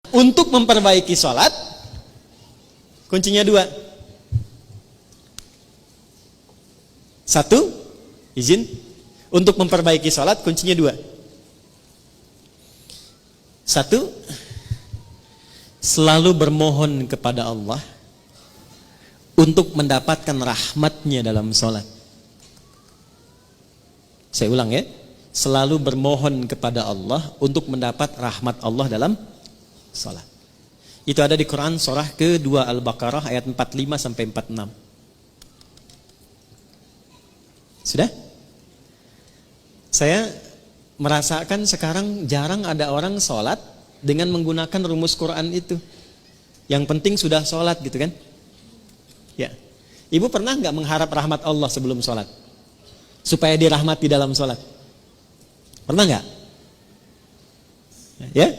Untuk memperbaiki sholat, kuncinya dua. Satu, izin. Untuk memperbaiki sholat, kuncinya dua. Satu, selalu bermohon kepada Allah untuk mendapatkan rahmatnya dalam sholat. Saya ulang ya. Selalu bermohon kepada Allah untuk mendapat rahmat Allah dalam sholat. Itu ada di Quran surah ke-2 Al-Baqarah ayat 45 sampai 46. Sudah? Saya merasakan sekarang jarang ada orang sholat dengan menggunakan rumus Quran itu. Yang penting sudah sholat gitu kan? Ya. Ibu pernah nggak mengharap rahmat Allah sebelum sholat? Supaya dirahmati dalam sholat? Pernah nggak? Ya?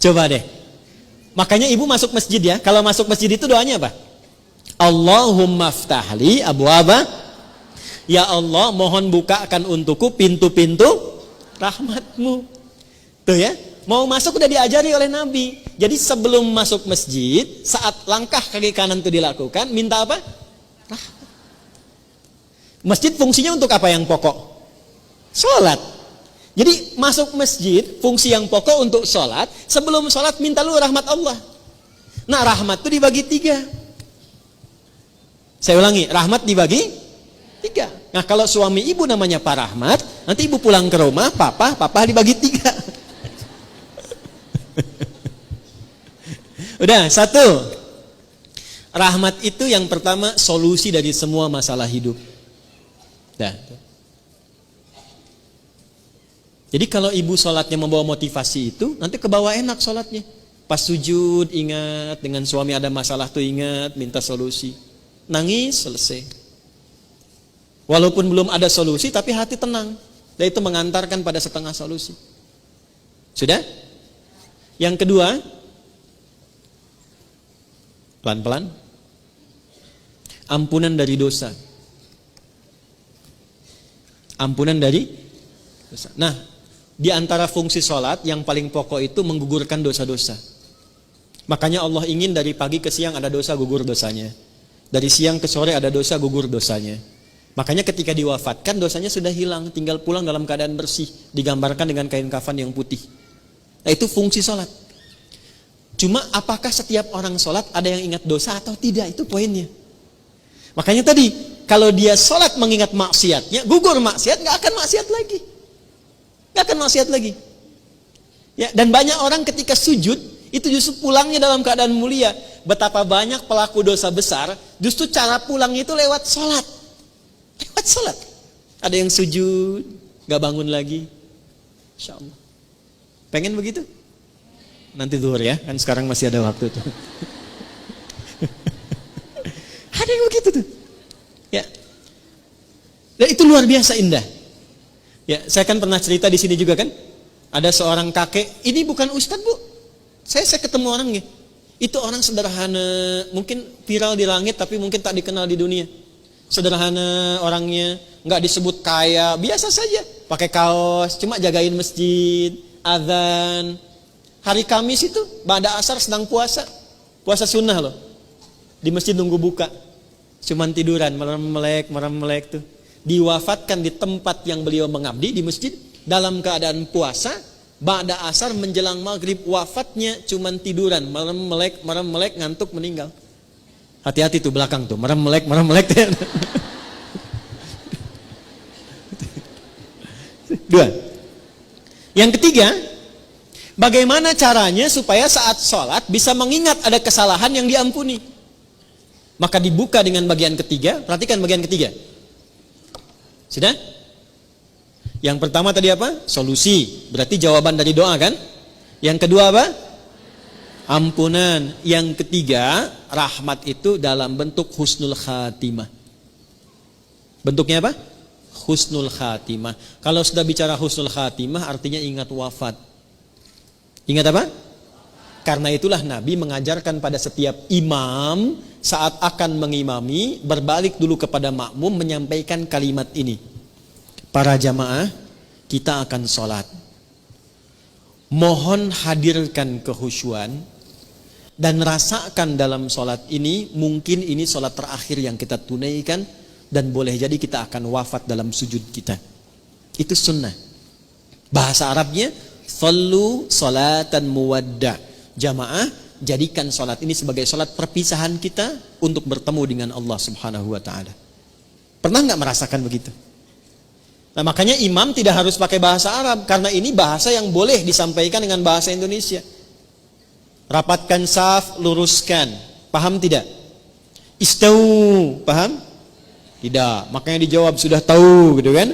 Coba deh. Makanya ibu masuk masjid ya. Kalau masuk masjid itu doanya apa? Allahumma ftahli abwaba. Ya Allah, mohon bukakan untukku pintu-pintu rahmatmu. Tuh ya. Mau masuk udah diajari oleh Nabi. Jadi sebelum masuk masjid, saat langkah kaki kanan itu dilakukan, minta apa? Rahmat. Masjid fungsinya untuk apa yang pokok? Sholat. Jadi masuk masjid, fungsi yang pokok untuk sholat. Sebelum sholat minta lu rahmat Allah. Nah rahmat itu dibagi 3. Saya ulangi, rahmat dibagi 3. Nah kalau suami ibu namanya Pak Rahmat, nanti ibu pulang ke rumah, papa dibagi 3. Udah, 1. Rahmat itu yang pertama solusi dari semua masalah hidup. Dah. Jadi kalau ibu sholatnya membawa motivasi itu, nanti kebawa enak sholatnya. Pas sujud ingat, dengan suami ada masalah tuh ingat, minta solusi. Nangis, selesai. Walaupun belum ada solusi, tapi hati tenang. Dan itu mengantarkan pada setengah solusi. Sudah? Yang kedua, pelan-pelan, ampunan dari dosa. Ampunan dari dosa. Nah, di antara fungsi sholat yang paling pokok itu menggugurkan dosa-dosa. Makanya Allah ingin dari pagi ke siang ada dosa, gugur dosanya. Dari siang ke sore ada dosa, gugur dosanya. Makanya ketika diwafatkan dosanya sudah hilang, tinggal pulang dalam keadaan bersih, digambarkan dengan kain kafan yang putih. Nah itu fungsi sholat. Cuma apakah setiap orang sholat ada yang ingat dosa atau tidak, itu poinnya. Makanya tadi kalau dia sholat mengingat maksiatnya, gugur maksiat, gak akan maksiat lagi. Gak akan maksiat lagi. Ya, dan banyak orang ketika sujud itu justru pulangnya dalam keadaan mulia. Betapa banyak pelaku dosa besar justru cara pulangnya itu lewat sholat. Lewat sholat. Ada yang sujud gak bangun lagi. Insya Allah. Pengen begitu? Nanti zuhur ya, kan sekarang masih ada waktu tuh. Ada yang begitu tuh. Ya. Dan itu luar biasa indah. Ya, saya kan pernah cerita di sini juga kan. Ada seorang kakek, ini bukan ustadz bu. Saya ketemu orangnya. Itu orang sederhana, mungkin viral di langit tapi mungkin tak dikenal di dunia. Sederhana orangnya, nggak disebut kaya, biasa saja. Pakai kaos, cuma jagain masjid, azan. Hari Kamis itu, ba'da asar sedang puasa. Puasa sunnah loh. Di masjid nunggu buka. Cuman tiduran, merem-melek tuh. Diwafatkan di tempat yang beliau mengabdi di masjid dalam keadaan puasa. Ba'da asar menjelang maghrib, wafatnya cuman tiduran, merem-melek ngantuk meninggal. Hati-hati tuh belakang tuh, merem-melek. Dua. Yang ketiga, bagaimana caranya supaya saat sholat bisa mengingat ada kesalahan yang diampuni. Maka dibuka dengan bagian ketiga. Perhatikan bagian ketiga. Sudah? Yang pertama tadi apa? Solusi. Berarti jawaban dari doa kan? Yang kedua apa? Ampunan. Yang ketiga, rahmat itu dalam bentuk husnul khatimah. Bentuknya apa? Husnul khatimah. Kalau sudah bicara husnul khatimah artinya ingat wafat. Ingat apa? Karena itulah Nabi mengajarkan pada setiap imam saat akan mengimami, berbalik dulu kepada makmum menyampaikan kalimat ini. Para jamaah, kita akan sholat. Mohon hadirkan kehusyuan dan rasakan dalam sholat ini, mungkin ini sholat terakhir yang kita tunaikan dan boleh jadi kita akan wafat dalam sujud kita. Itu sunnah. Bahasa Arabnya sallu salatan muwadda. Jamaah, jadikan sholat ini sebagai sholat perpisahan kita untuk bertemu dengan Allah Subhanahu wa ta'ala. Pernah nggak merasakan begitu? Nah, makanya imam tidak harus pakai bahasa Arab, karena ini bahasa yang boleh disampaikan dengan bahasa Indonesia. Rapatkan saf, luruskan. Paham tidak? Istau, paham? Tidak. Makanya dijawab sudah tahu, gitu kan?